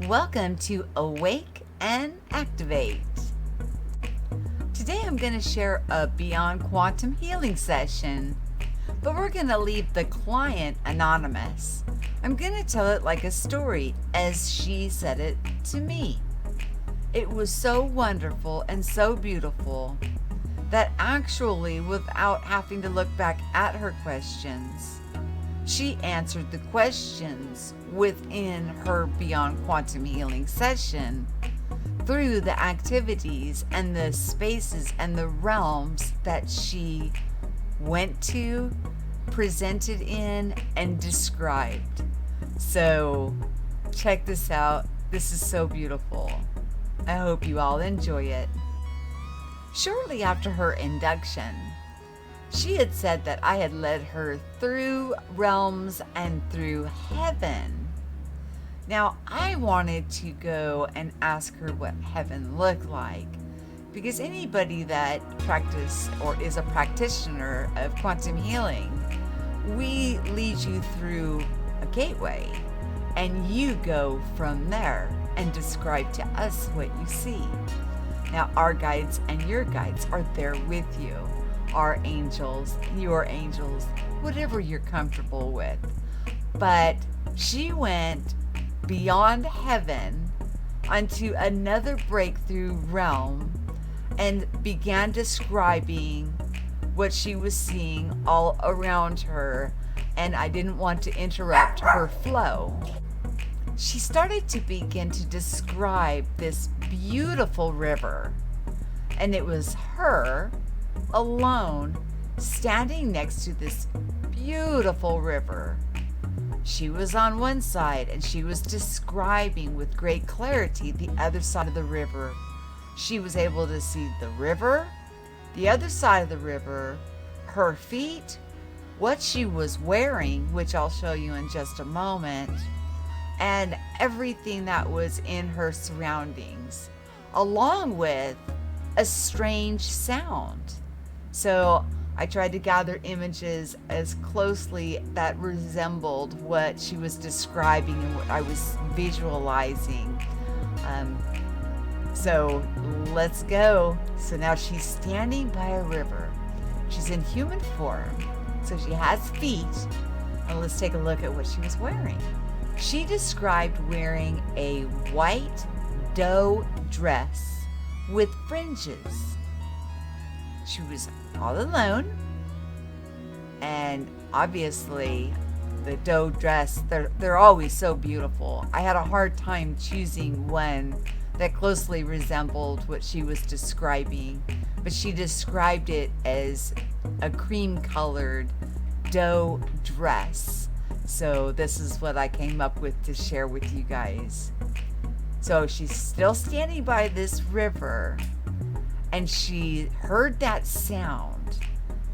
Welcome to Awake and Activate. Today I'm going to share a Beyond Quantum Healing session, but we're going to leave the client anonymous. I'm going to tell it like a story as she said it to me. It was so wonderful and so beautiful that actually, without having to look back at her questions, she answered the questions within her Beyond Quantum Healing session through the activities and the spaces and the realms that she went to, presented in, and described. So check this out. This is so beautiful. I hope you all enjoy it. Shortly after her induction, she had said that I had led her through realms and through heaven. Now, I wanted to go and ask her what heaven looked like, because anybody that practices or is a practitioner of quantum healing, we lead you through a gateway, and you go from there and describe to us what you see. Now, our guides and your guides are there with you. Our angels, your angels, whatever you're comfortable with. But she went beyond heaven onto another breakthrough realm and began describing what she was seeing all around her, and I didn't want to interrupt her flow. She started to begin to describe this beautiful river, and it was her alone standing next to this beautiful river. She was on one side and she was describing with great clarity the other side of the river. She was able to see the river, the other side of the river, her feet, what she was wearing, which I'll show you in just a moment, and everything that was in her surroundings, along with a strange sound. So I tried to gather images as closely that resembled what she was describing and what I was visualizing. So let's go. So now she's standing by a river. She's in human form, so she has feet. And let's take a look at what she was wearing. She described wearing a white doe dress with fringes. She was all alone, and obviously the doe dress, they're always so beautiful. I had a hard time choosing one that closely resembled what she was describing, but she described it as a cream colored doe dress. So this is what I came up with to share with you guys. So she's still standing by this river, and she heard that sound.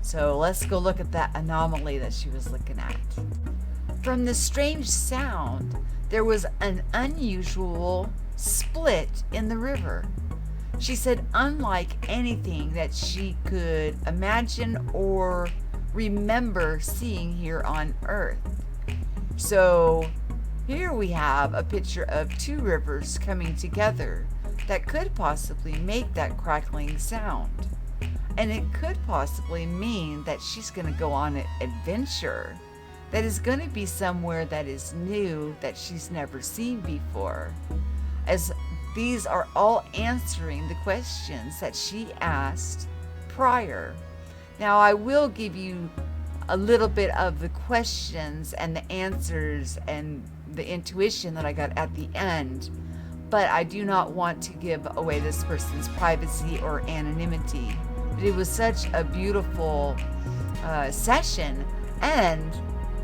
So let's go look at that anomaly that she was looking at. From the strange sound, there was an unusual split in the river. She said unlike anything that she could imagine or remember seeing here on Earth. So here we have a picture of two rivers coming together that could possibly make that crackling sound. And it could possibly mean that she's going to go on an adventure that is going to be somewhere that is new, that she's never seen before, as these are all answering the questions that she asked prior. Now, I will give you a little bit of the questions and the answers and the intuition that I got at the end, but I do not want to give away this person's privacy or anonymity. But it was such a beautiful session, and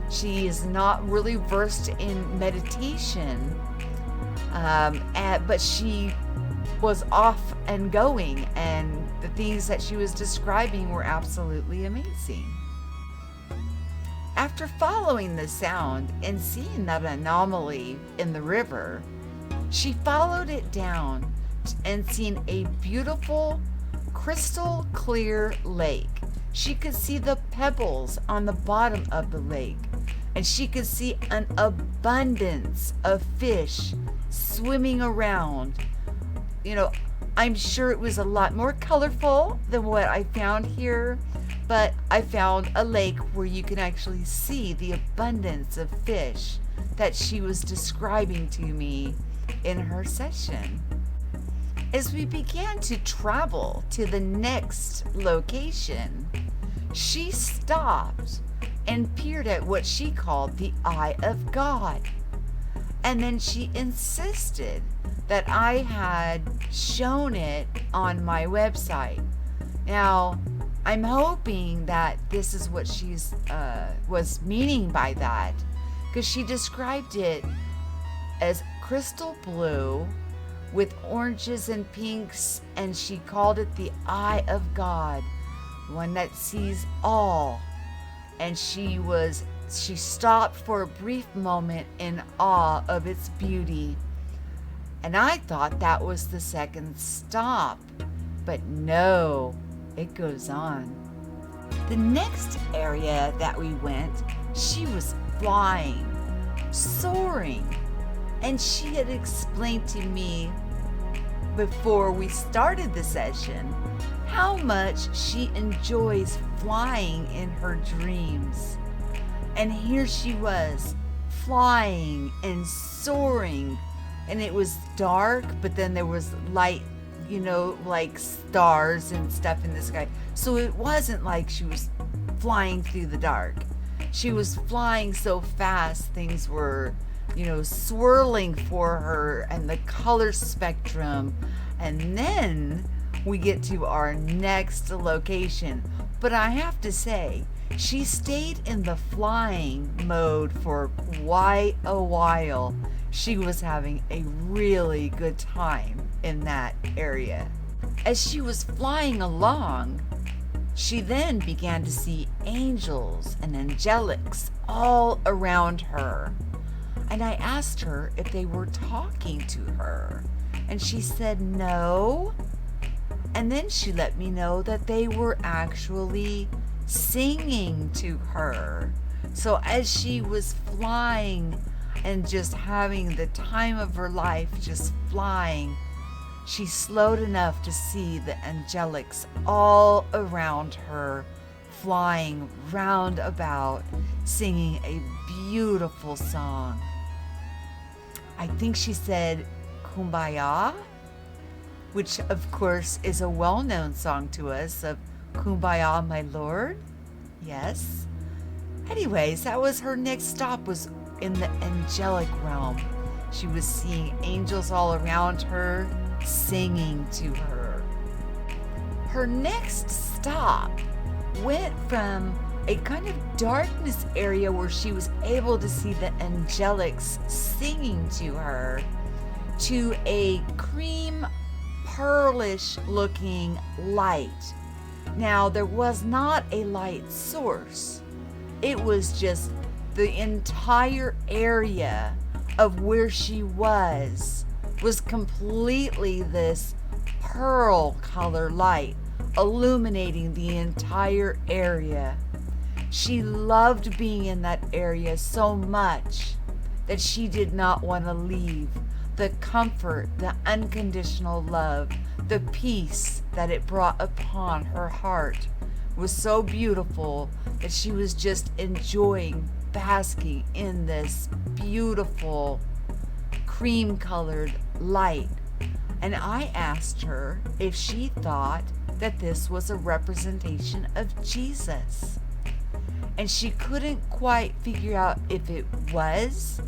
she is not really versed in meditation, but she was off and going, and the things that she was describing were absolutely amazing. After following the sound and seeing that anomaly in the river, she followed it down and seen a beautiful, crystal clear lake. She could see the pebbles on the bottom of the lake, and she could see an abundance of fish swimming around. You know, I'm sure it was a lot more colorful than what I found here, but I found a lake where you can actually see the abundance of fish that she was describing to me in her session. As we began to travel to the next location, she stopped and peered at what she called the eye of God. And then she insisted that I had shown it on my website. Now, I'm hoping that this is what she's was meaning by that, because she described it as crystal blue with oranges and pinks, and she called it the eye of God, one that sees all. And she stopped for a brief moment in awe of its beauty. And I thought that was the second stop, but no, it goes on. The next area that we went, she was flying, soaring, and she had explained to me before we started the session how much she enjoys flying in her dreams. And here she was, flying and soaring, and it was dark, but then there was light, you know, like stars and stuff in the sky. So it wasn't like she was flying through the dark. She was flying so fast, things were, you know, swirling for her, and the color spectrum. And then we get to our next location. But I have to say, she stayed in the flying mode for quite a while. She was having a really good time in that area. As she was flying along, she then began to see angels and angelics all around her. And I asked her if they were talking to her, and she said no. And then she let me know that they were actually singing to her. So as she was flying and just having the time of her life, just flying, she slowed enough to see the angelics all around her, flying round about, singing a beautiful song. I think she said Kumbaya, which of course is a well-known song to us of Kumbaya, my Lord. Yes. Anyways, that was her next stop, was in the angelic realm. She was seeing angels all around her, singing to her. Her next stop went from a kind of darkness area where she was able to see the angelics singing to her to a cream pearlish looking light. Now, there was not a light source. It was just the entire area of where she was completely this pearl color light illuminating the entire area. She loved being in that area so much that she did not want to leave. The comfort, the unconditional love, the peace that it brought upon her heart was so beautiful that she was just enjoying basking in this beautiful cream-colored light. And I asked her if she thought that this was a representation of Jesus. And she couldn't quite figure out if it was.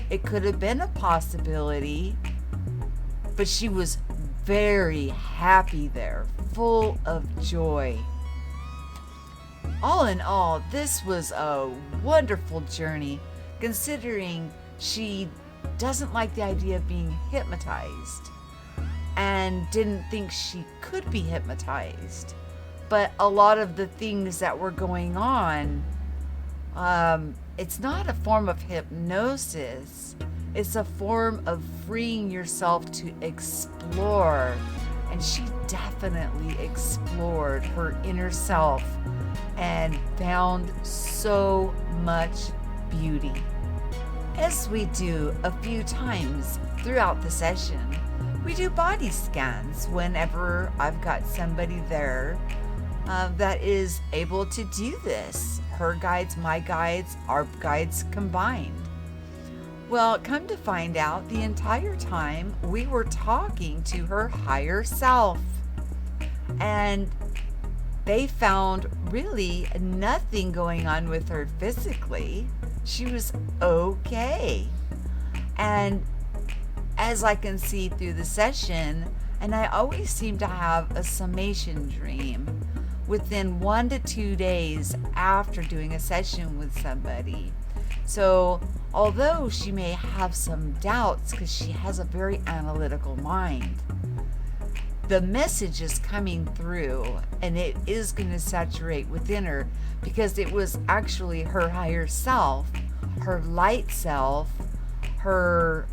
It could have been a possibility, but she was very happy there, full of joy. All in all, this was a wonderful journey, considering she doesn't like the idea of being hypnotized and didn't think she could be hypnotized. But a lot of the things that were going on, it's not a form of hypnosis. It's a form of freeing yourself to explore. And she definitely explored her inner self and found so much beauty. As we do a few times throughout the session, we do body scans whenever I've got somebody there that is able to do this. Her guides, my guides, our guides combined. Well, come to find out, the entire time we were talking to her higher self. And they found really nothing going on with her physically. She was okay. And as I can see through the session, and I always seem to have a summation dream within 1 to 2 days after doing a session with somebody. So although she may have some doubts because she has a very analytical mind, the message is coming through and it is going to saturate within her because it was actually her higher self, her light self, her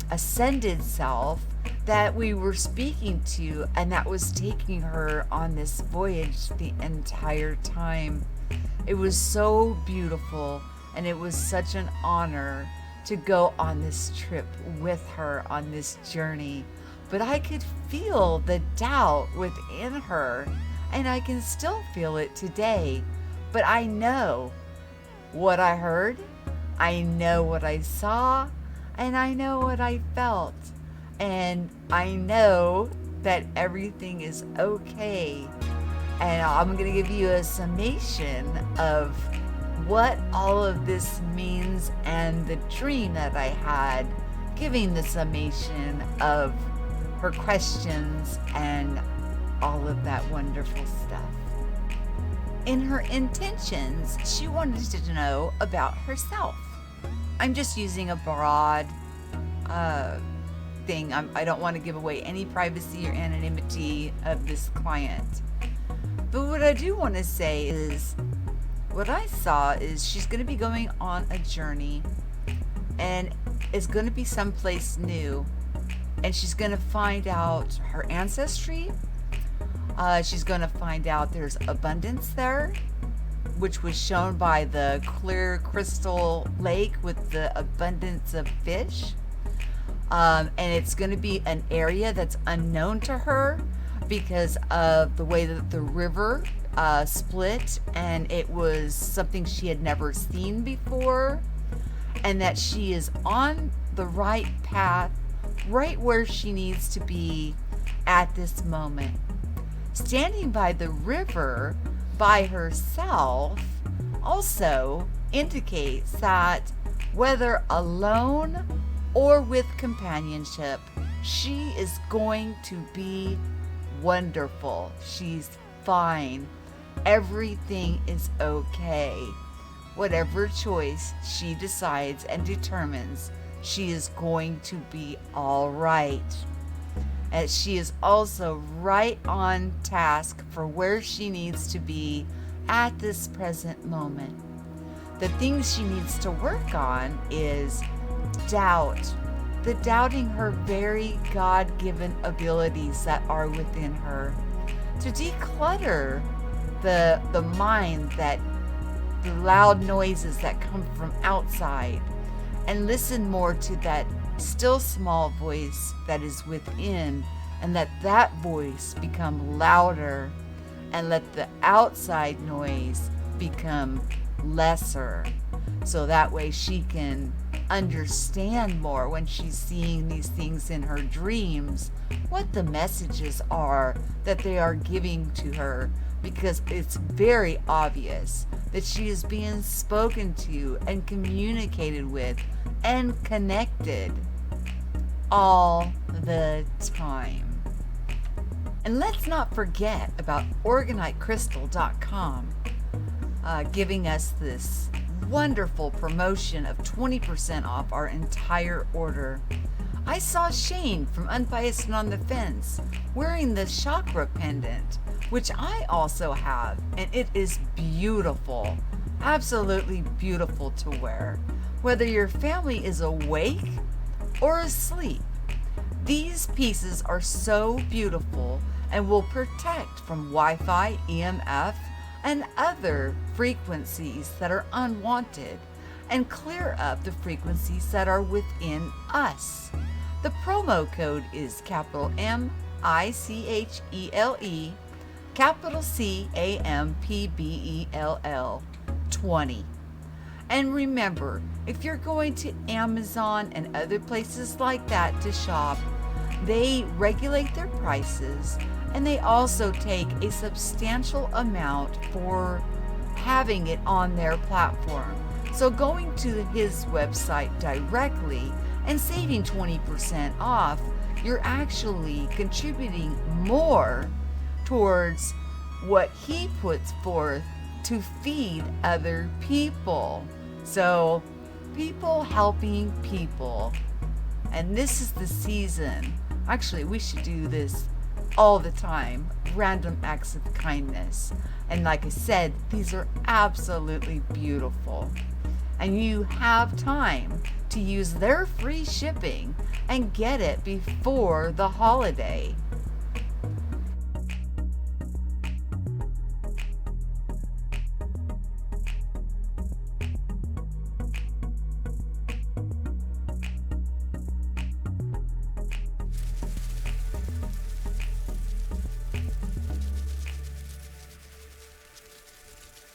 ascended self that we were speaking to, and that was taking her on this voyage the entire time. It was so beautiful, and it was such an honor to go on this trip with her on this journey. But I could feel the doubt within her, and I can still feel it today. But I know what I heard, I know what I saw, and I know what I felt. And I know that everything is okay. And I'm going to give you a summation of what all of this means and the dream that I had, giving the summation of her questions and all of that wonderful stuff. In her intentions, she wanted to know about herself. I'm just using a broad thing. I don't want to give away any privacy or anonymity of this client. But what I do want to say is, what I saw is she's going to be going on a journey, and it's going to be someplace new, and she's going to find out her ancestry. She's going to find out there's abundance there, which was shown by the clear crystal lake with the abundance of fish. And it's going to be an area that's unknown to her because of the way that the river split, and it was something she had never seen before, and that she is on the right path, right where she needs to be at this moment. Standing by the river by herself also indicates that whether alone or with companionship, she is going to be wonderful. She's fine. Everything is okay. Whatever choice she decides and determines, she is going to be all right. And she is also right on task for where she needs to be at this present moment. The things she needs to work on is doubt, the doubting her very God-given abilities that are within her, to declutter the mind, that the loud noises that come from outside, and listen more to that still small voice that is within, and that voice become louder, and let the outside noise become lesser, so that way she can understand more when she's seeing these things in her dreams, what the messages are that they are giving to her, because it's very obvious that she is being spoken to and communicated with and connected all the time. And let's not forget about orgonitecrystal.com giving us this wonderful promotion of 20% off our entire order. I saw Shane from Unbiased and on the Fence wearing the chakra pendant, which I also have, and it is beautiful, absolutely beautiful to wear, whether your family is awake or asleep. These pieces are so beautiful and will protect from Wi-Fi, EMF, and other frequencies that are unwanted, and clear up the frequencies that are within us. The promo code is capital MICHELE, capital CAMPBELL 20. And remember, if you're going to Amazon and other places like that to shop, they regulate their prices and they also take a substantial amount for having it on their platform. So going to his website directly and saving 20% off, you're actually contributing more towards what he puts forth to feed other people. So, people helping people. And this is the season. Actually, we should do this all the time. Random acts of kindness. And like I said, these are absolutely beautiful. And you have time to use their free shipping and get it before the holiday.